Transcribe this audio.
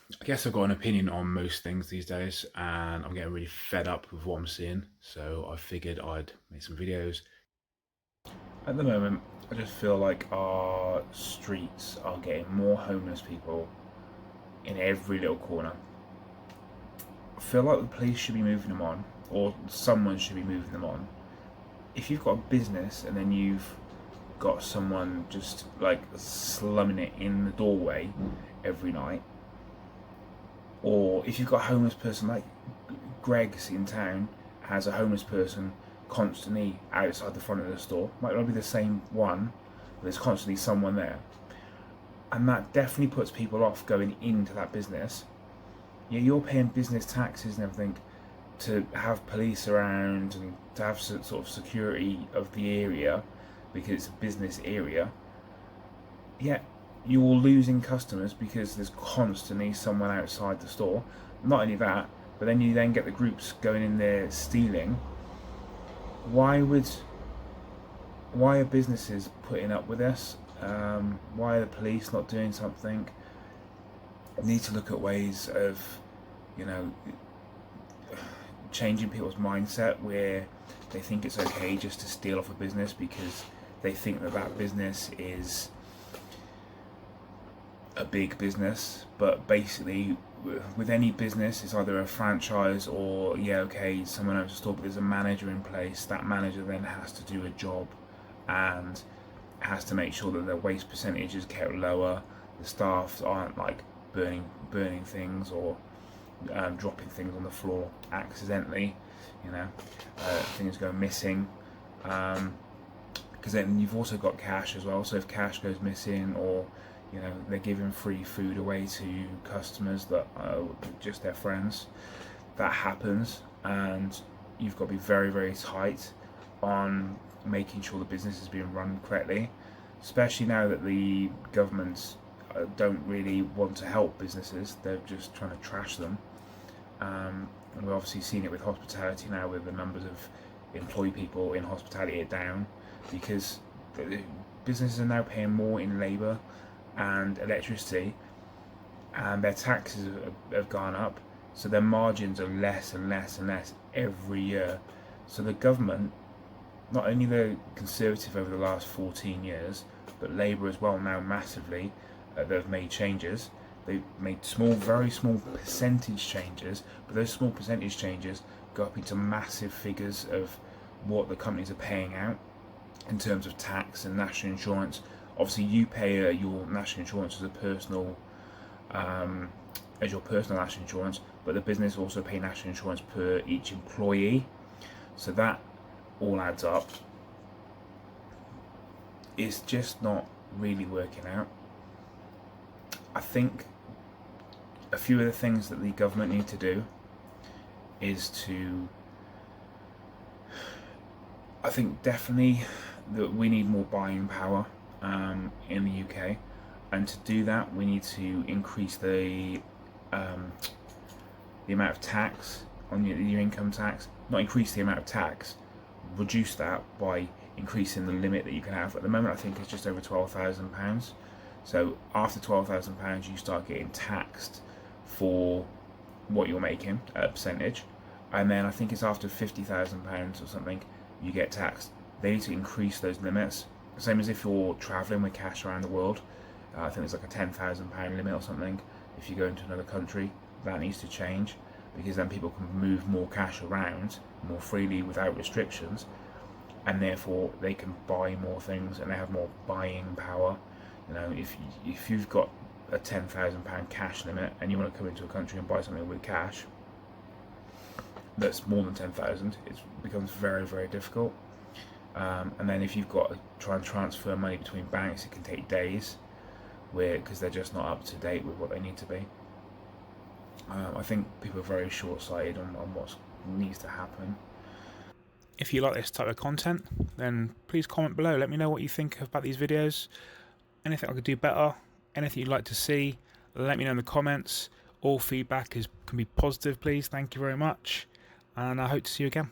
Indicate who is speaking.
Speaker 1: I guess I've got an opinion on most things these days, and I'm getting really fed up with what I'm seeing. So I figured I'd make some videos.
Speaker 2: At the moment, I just feel like our streets are getting more homeless people in every little corner. I feel like the police should be moving them on, or someone should be moving them on. If you've got a business and then you've got someone just like slumming it in the doorway every night, or if you've got a homeless person like Greg's in town has a homeless person constantly outside the front of the store, might not be the same one, but there's constantly someone there, and that definitely puts people off going into that business. Yeah, you're paying business taxes and everything to have police around and to have sort of security of the area because it's a business area. Yet you're losing customers because there's constantly someone outside the store. Not only that, but then you then get the groups going in there stealing. Why would why are businesses putting up with this? Why are the police not doing something? We need to look at ways of, you know, changing people's mindset where they think it's okay just to steal off a business because they think that that business is a big business. But basically, with any business, it's either a franchise or, yeah, okay, someone owns a store, but there's a manager in place. That manager then has to do a job and has to make sure that the waste percentage is kept lower. The staff aren't like burning things or dropping things on the floor accidentally. You know, things go missing. Because then you've also got cash as well. So if cash goes missing, or they're giving free food away to customers that are just their friends, that happens, and you've got to be very very tight on making sure the business is being run correctly, especially now that the governments don't really want to help businesses. They're just trying to trash them. And we've obviously seen it with hospitality now, with the numbers of employed people in hospitality are down because the businesses are now paying more in labour and electricity, and their taxes have gone up, so their margins are less and less and less every year. So the government, not only the Conservative over the last 14 years, but Labour as well now massively, they've made changes. They've made small, very small percentage changes, but those small percentage changes go up into massive figures of what the companies are paying out in terms of tax and national insurance. Obviously, you pay your national insurance as your personal national insurance, but the business also pay national insurance per each employee. So that all adds up. It's just not really working out. I think a few of the things that the government need to do is to, I think definitely that we need more buying power in the UK, and to do that we need to increase the amount of tax on your income tax. Not increase the amount of tax, reduce that by increasing the limit that you can have. At the moment, I think it's just over £12,000. So after £12,000, you start getting taxed for what you're making at a percentage, and then I think it's after £50,000 or something you get taxed. They need to increase those limits. Same as if you're travelling with cash around the world. I think there's like a £10,000 limit or something. If you go into another country, that needs to change, because then people can move more cash around more freely without restrictions, and therefore they can buy more things and they have more buying power. If you've got a £10,000 cash limit and you want to come into a country and buy something with cash that's more than 10,000, it becomes very very difficult. And then if you've got to try and transfer money between banks, it can take days, because they're just not up to date with what they need to be. I think people are very short-sighted on what needs to happen.
Speaker 3: If you like this type of content, then please comment below. Let me know what you think about these videos. Anything I could do better, anything you'd like to see, let me know in the comments. All feedback can be positive, please. Thank you very much, and I hope to see you again.